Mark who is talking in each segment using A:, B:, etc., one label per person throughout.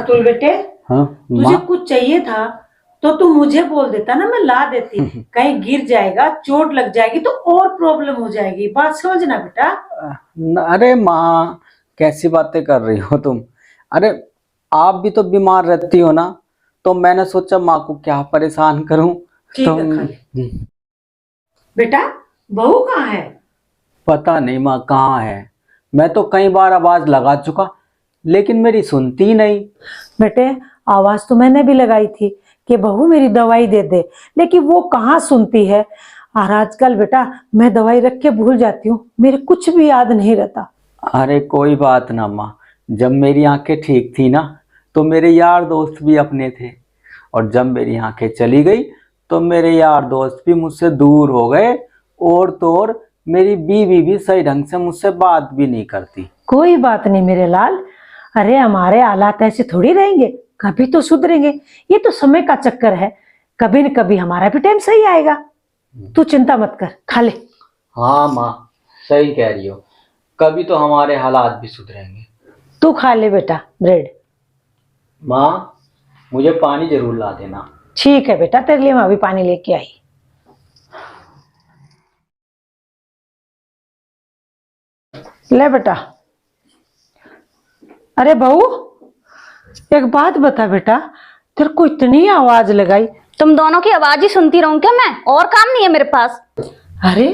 A: अतुल बेटे,
B: हाँ
A: तुझे कुछ चाहिए था तो तू मुझे बोल देता ना, मैं ला देती। कहीं गिर जाएगा, चोट लग जाएगी तो और प्रॉब्लम हो जाएगी, बात समझना बेटा।
B: अरे माँ, कैसी बातें कर रही हो तुम। अरे आप भी तो बीमार रहती हो ना, तो मैंने सोचा माँ को क्या परेशान करूं।
A: ठीक है, खा ले। बेटा, बहू कहाँ है?
B: पता नहीं माँ कहाँ है। मैं तो कई बार आवाज लगा चुका, लेकिन मेरी सुनती ही नहीं।
A: बेटे, आवाज तो मैंने भी लगाई थी कि बहू मेरी दवाई दे दे, लेकिन वो कहाँ सुनती है। और आजकल बेटा मैं दवाई रख के भूल जाती हूँ, मेरे कुछ भी याद नहीं रहता।
B: अरे कोई बात ना माँ, जब मेरी आंखें ठीक थी ना तो मेरे यार दोस्त भी अपने थे, और जब मेरी आंखें चली गई तो मेरे यार दोस्त भी मुझसे दूर हो गए, और तो और मेरी बीवी भी सही ढंग से मुझसे बात भी नहीं करती।
A: कोई बात नहीं मेरे लाल, अरे हमारे हालात ऐसे थोड़ी रहेंगे, कभी तो सुधरेंगे। ये तो समय का चक्कर है, कभी न कभी हमारा भी टाइम सही आएगा। तू चिंता मत कर, खा ले।
B: हाँ माँ, सही कह रही हो, कभी तो हमारे हालात भी सुधरेंगे।
A: तू खा ले बेटा ब्रेड।
B: माँ, मुझे पानी जरूर ला देना।
A: ठीक है बेटा, तेरे लिए मैं अभी पानी लेके आई। ले बेटा। अरे बहू, एक बात बता बेटा, तेरे को इतनी आवाज लगाई।
C: तुम दोनों की आवाज ही सुनती रहूं क्या मैं? और काम नहीं है मेरे पास?
A: अरे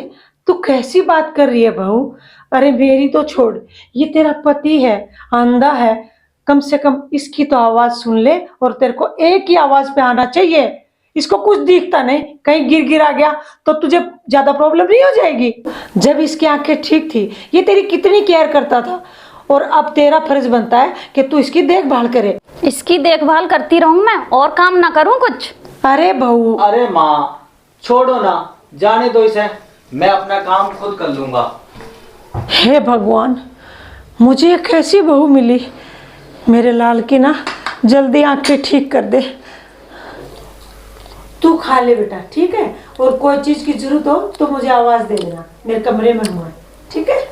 A: तू कैसी बात कर रही है बहू? अरे मेरी तो छोड़, ये तेरा पति है, अंधा है, कम से कम इसकी तो आवाज सुन ले। और तेरे को एक ही आवाज पे आना चाहिए, इसको कुछ दिखता नहीं, कहीं गिर गिर आ गया तो तुझे ज्यादा प्रॉब्लम नहीं हो जाएगी। जब इसकी आंखें ठीक थी ये तेरी कितनी केयर करता था, और अब तेरा फर्ज बनता है कि तू इसकी देखभाल करे।
C: इसकी देखभाल करती रहूं मैं, और काम ना करूं कुछ?
A: अरे बहू।
B: अरे माँ, छोड़ो ना, जाने दो इसे, मैं अपना काम खुद कर लूंगा।
A: हे भगवान, मुझे एक ऐसी बहू मिली, मेरे लाल की ना जल्दी आंखें ठीक कर दे। तू खा ले बेटा, ठीक है? और कोई चीज की जरूरत हो तो मुझे आवाज दे देना, मेरे कमरे में हूँ, ठीक है?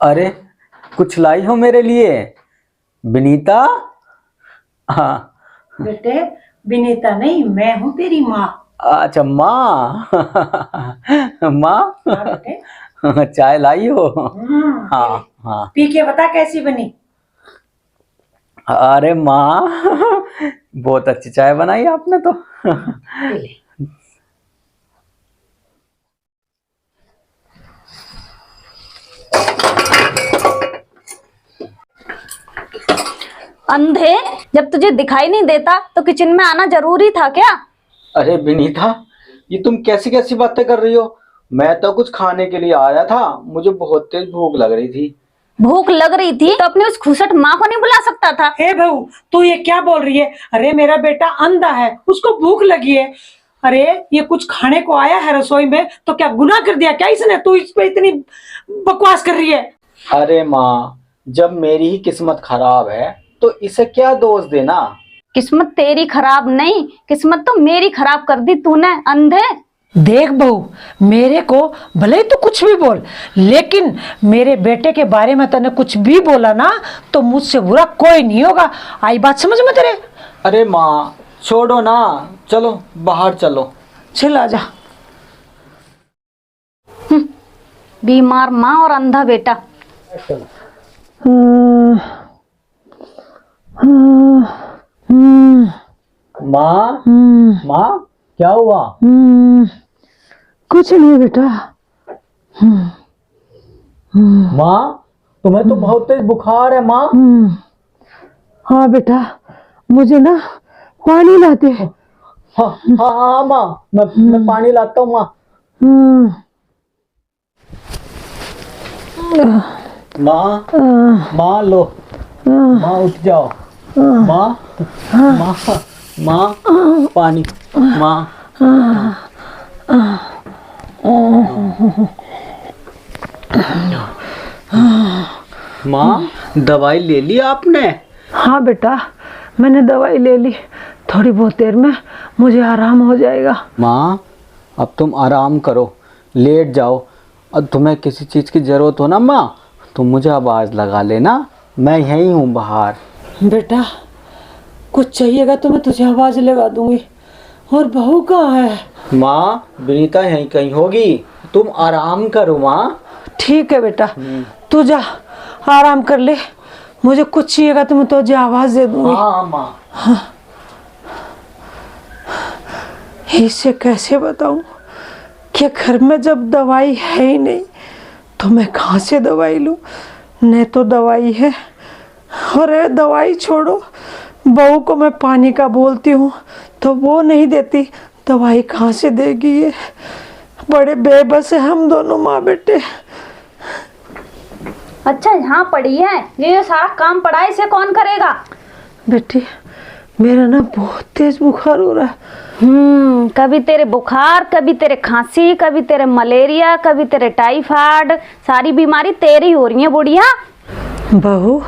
B: अरे कुछ लाई हो मेरे लिए विनीता? हाँ।
A: बेटे, विनीता नहीं, मैं हूँ तेरी माँ।
B: अच्छा माँ। माँ,
A: हाँ बेटे।
B: चाय लाई हो? हाँ हाँ।
A: पी के बता कैसी बनी।
B: अरे माँ, बहुत अच्छी चाय बनाई आपने तो।
A: पी ले।
C: अंधे, जब तुझे दिखाई नहीं देता तो किचन में आना जरूरी था क्या?
B: अरे विनीता, ये तुम कैसी कैसी बातें कर रही हो? मैं तो कुछ खाने के लिए आया था, मुझे बहुत तेज भूख लग रही थी।
C: भूख लग रही थी तो अपनी उस खुसट माँ को नहीं बुला सकता था?
A: हे बहू, तू ये क्या बोल रही है? अरे मेरा बेटा अंधा है, उसको भूख लगी है। अरे ये कुछ खाने को आया है रसोई में तो क्या गुनाह कर दिया क्या इसने? तू इस पे इतनी बकवास कर रही है।
B: अरे माँ, जब मेरी ही किस्मत खराब है तो इसे क्या दोष देना?
C: किस्मत तेरी खराब नहीं, किस्मत तो मेरी खराब कर दी तूने अंधे।
A: देख बहू, मेरे को भले ही तू कुछ भी बोल, लेकिन मेरे बेटे के बारे में तूने कुछ भी बोला ना तो मुझसे बुरा कोई नहीं होगा। आई बात समझ में तेरे?
B: अरे माँ, छोड़ो ना, चलो बाहर चलो।
A: चल आजा।
C: बीमार माँ और अंधा बेटा।
B: माँ, माँ क्या हुआ?
A: कुछ नहीं बेटा।
B: माँ, तुम्हें तो बहुत तेज बुखार है माँ।
A: हाँ बेटा, मुझे ना पानी लाते हैं।
B: हाँ हाँ हाँ माँ, मैं पानी लाता हूँ माँ। माँ, माँ लो, माँ उठ जाओ। माँ, माँ, माँ पानी। माँ माँ दवाई ले ली आपने?
A: हाँ बेटा, मैंने दवाई ले ली। थोड़ी बहुत देर में मुझे आराम हो जाएगा।
B: माँ अब तुम आराम करो, लेट जाओ। अब तुम्हें किसी चीज़ की ज़रूरत हो ना माँ, तुम मुझे आवाज़ लगा लेना, मैं यहीं हूँ बाहर।
A: बेटा कुछ चाहिएगा तो मैं तुझे आवाज़ लगा दूंगी। और बहू कहाँ है?
B: माँ विनीता यहीं कहीं होगी, तुम आराम करो माँ।
A: ठीक है बेटा, तू जा आराम कर ले। मुझे कुछ चाहिएगा तो मैं तुझे आवाज़ दे दूंगी।
B: हाँ माँ।
A: इसे कैसे बताऊं कि घर में जब दवाई है ही नहीं तो मैं कहाँ से दवाई लूं? नहीं तो दवाई है, अरे दवाई छोड़ो, बहू को मैं पानी का बोलती हूँ तो वो नहीं देती, दवाई कहाँ से देगी ये? बड़े बेबस है हम दोनों माँ बेटे।
C: अच्छा यहाँ पड़ी है, ये सारा काम पड़ा है, इसे कौन करेगा?
A: बेटी मेरा ना बहुत तेज बुखार हो रहा है।
C: कभी तेरे बुखार, कभी तेरे खांसी, कभी तेरे मलेरिया, कभी तेरे टाइफाइड, सारी बीमारी तेरी हो रही है बुढ़िया।
A: बहू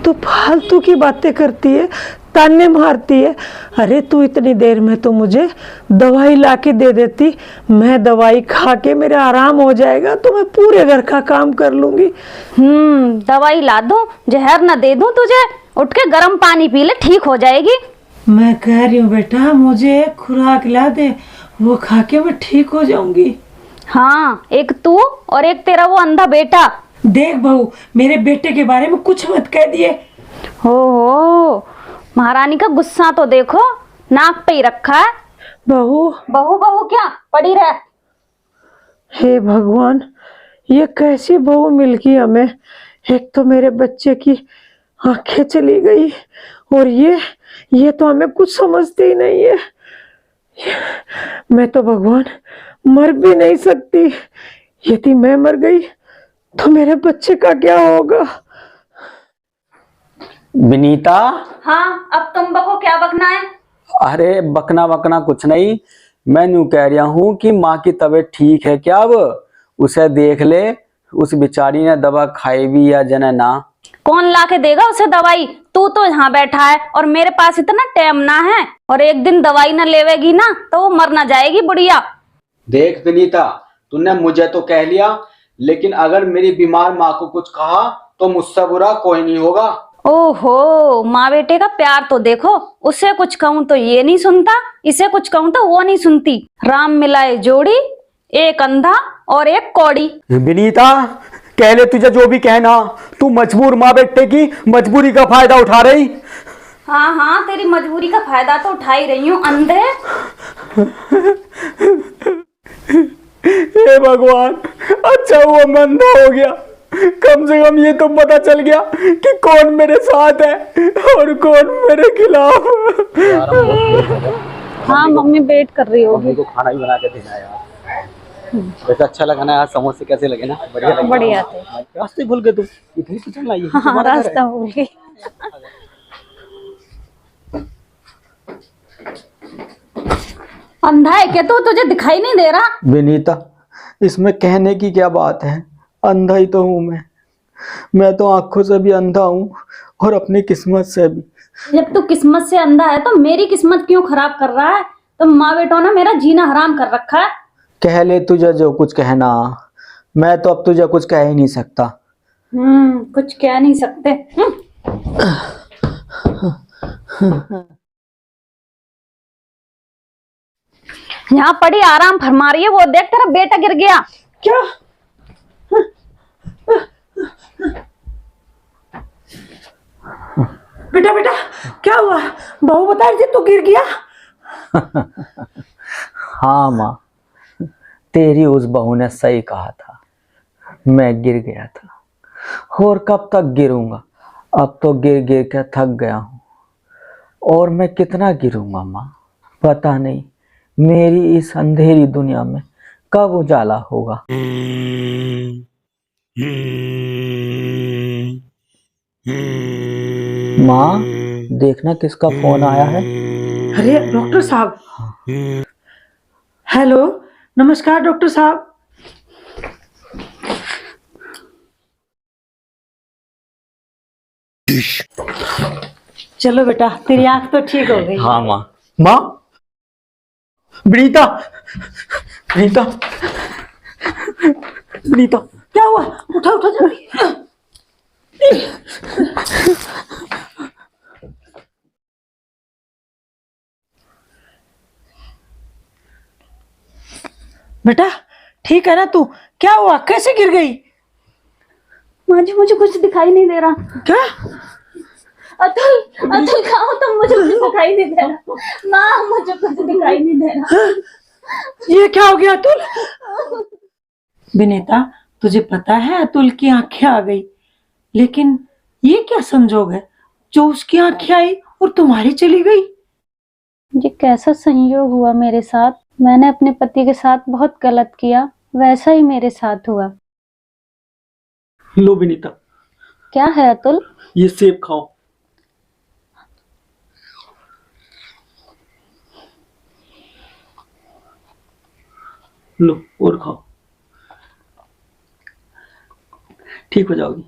A: तू फालतू की बातें करती है, ताने मारती है। अरे तू इतनी देर में तो मुझे दवाई ला के दे देती, मैं दवाई खा के मेरा आराम हो जाएगा तो मैं पूरे घर का काम कर लूंगी।
C: दवाई ला दूं, जहर न दे दूं तुझे? उठ के गर्म पानी पी ले, ठीक हो जाएगी।
A: मैं कह रही हूँ बेटा मुझे खुराक ला दे, वो खा के मैं ठीक हो जाऊंगी।
C: हाँ, एक तू और एक तेरा वो अंधा बेटा।
A: देख बहू, मेरे बेटे के बारे में कुछ मत कह दिए।
C: हो महारानी का गुस्सा तो देखो, नाक पे ही रखा है।
A: बहू
C: बहू बहू क्या पड़ी रह।
A: हे भगवान, ये कैसी बहू मिल गई हमें? एक तो मेरे बच्चे की आंखें चली गई और ये तो हमें कुछ समझते ही नहीं है। मैं तो भगवान मर भी नहीं सकती, यदि मैं मर गई तो मेरे बच्चे का क्या होगा?
B: विनीता।
C: हाँ, अब तुम बको क्या बकना है?
B: अरे बकना बकना कुछ नहीं, मैं यूं कह रहा हूँ कि माँ की तबीयत ठीक है क्या? अब उसे देख ले, उस बेचारी ने दवा खाई भी या जने ना।
C: कौन ला के देगा उसे दवाई? तू तो यहाँ बैठा है और मेरे पास इतना टाइम ना है, और एक दिन दवाई ना लेवेगी ना तो वो मर ना जाएगी बुढ़िया।
B: देख विनीता, तूने मुझे तो कह लिया, लेकिन अगर मेरी बीमार माँ को कुछ कहा तो मुझसे बुरा कोई नहीं होगा।
C: ओहो, माँ बेटे का प्यार तो देखो, उसे कुछ कहूँ तो ये नहीं सुनता, इसे कुछ कहूँ तो वो नहीं सुनती। राम मिलाए जोड़ी, एक अंधा और एक कौड़ी।
B: विनीता कह ले तुझे जो भी कहना, तू मजबूर माँ बेटे की मजबूरी का फायदा उठा रही।
C: हाँ हाँ, तेरी मजबूरी का फायदा तो उठा ही रही हूँ अंधे।
B: हे भगवान, अच्छा हुआ मैं अंधा हो गया, कम से कम ये तो पता चल गया कि कौन मेरे साथ है और कौन मेरे खिलाफ।
C: हाँ मम्मी वेट कर रही होगी।
B: मम्मी को खाना भी बना के देना यार। वैसे अच्छा लगा ना यार, समोसे कैसे लगे ना? बढ़िया लगे।
C: बढ़िया थे।
B: रास्ते भूल गए तुम, इतनी तो चल रही है।
C: हाँ, रास्ता भूल गई। अंधा है क्या तू? तुझे दिखाई नहीं दे रहा?
B: विनीता इसमें कहने की क्या बात है, अंधा ही तो हूँ मैं तो आंखों से भी अंधा हूँ और अपनी किस्मत से भी।
C: जब तू किस्मत से अंधा है तो मेरी किस्मत क्यों खराब कर रहा है? तो माँ बेटों ने मेरा जीना हराम कर रखा है।
B: कह ले तुझे जो कुछ कहना, मैं तो अब तुझे कुछ कह ही नहीं सकता।
C: कुछ कह नहीं सकते। यहाँ पड़ी आराम फरमा रही है, वो देख तेरा बेटा गिर गया।
A: क्या? बेटा बेटा क्या हुआ? बहू बता रही थी तू गिर गया।
B: हाँ माँ, तेरी उस बहू ने सही कहा था, मैं गिर गया था और कब तक गिरूंगा? अब तो गिर गिर के थक गया हूँ और मैं कितना गिरूंगा माँ, पता नहीं मेरी इस अंधेरी दुनिया में कब उजाला होगा। माँ देखना किसका फोन आया है।
A: अरे डॉक्टर साहब, हेलो, नमस्कार डॉक्टर साहब। चलो बेटा, तेरी आंख तो ठीक हो गई।
B: हाँ माँ। माँ, विनीता, विनीता, विनीता।
A: क्या हुआ? उठा उठा जल्दी। बेटा ठीक है ना तू? क्या हुआ, कैसे गिर गई?
C: माँ जी मुझे कुछ दिखाई नहीं दे रहा।
A: क्या?
C: अतुल, अतुल कहाँ हो तुम? मुझे कुछ दिखाई नहीं दे रहा। माँ मुझे कुछ दिखाई नहीं दे रहा।
A: ये क्या हो गया अतुल? विनीता, तुझे पता है अतुल की आंखें आ गई, लेकिन ये क्या संजोग है जो उसकी आंखें आई और तुम्हारी चली गई?
C: ये कैसा संयोग हुआ मेरे साथ? मैंने अपने पति के साथ बहुत गलत किया, वैसा ही मेरे साथ हुआ।
B: लो विनीता,
C: क्या है अतुल?
B: ये सेब खाओ। लो और खाओ, ठीक हो जाओगी।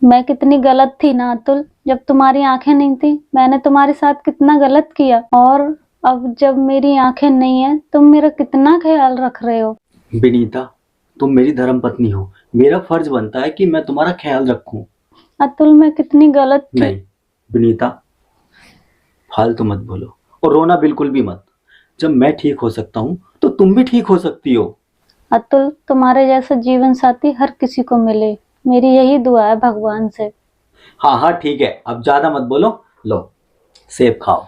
C: मैं कितनी गलत थी ना अतुल, जब तुम्हारी आंखें नहीं थी मैंने तुम्हारे साथ कितना गलत किया, और अब जब मेरी आंखें नहीं है तुम मेरा कितना ख्याल रख रहे हो।
B: विनीता, तुम मेरी धर्मपत्नी हो, मेरा फर्ज बनता है कि मैं तुम्हारा ख्याल रखूं।
C: अतुल मैं कितनी गलत थी।
B: नहीं विनीता, फालतू मत बोलो और रोना बिल्कुल भी मत। जब मैं ठीक हो सकता हूँ तो तुम भी ठीक हो सकती हो।
C: अतुल तुम्हारे जैसा जीवन साथी हर किसी को मिले, मेरी यही दुआ है भगवान से।
B: हाँ हाँ ठीक है, अब ज्यादा मत बोलो। लो सेब खाओ।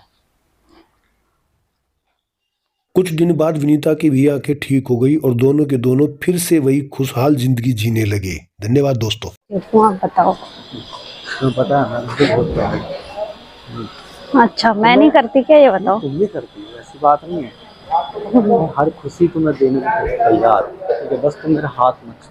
D: कुछ दिन बाद विनीता की भी आंखें ठीक हो गई और दोनों के दोनों फिर से वही खुशहाल जिंदगी जीने लगे। धन्यवाद दोस्तों।
C: आप बताओ।
B: तो पता है मुझे बहुत प्यार है।
C: अच्छा मैं नहीं करती क्या, ये बताओ।
B: तुम भी करती हो, ऐसी बात नहीं है। मैं हर खुशी तुम्हें देने को तैयार हूं, ठीक है, बस तुम मेरा हाथ मत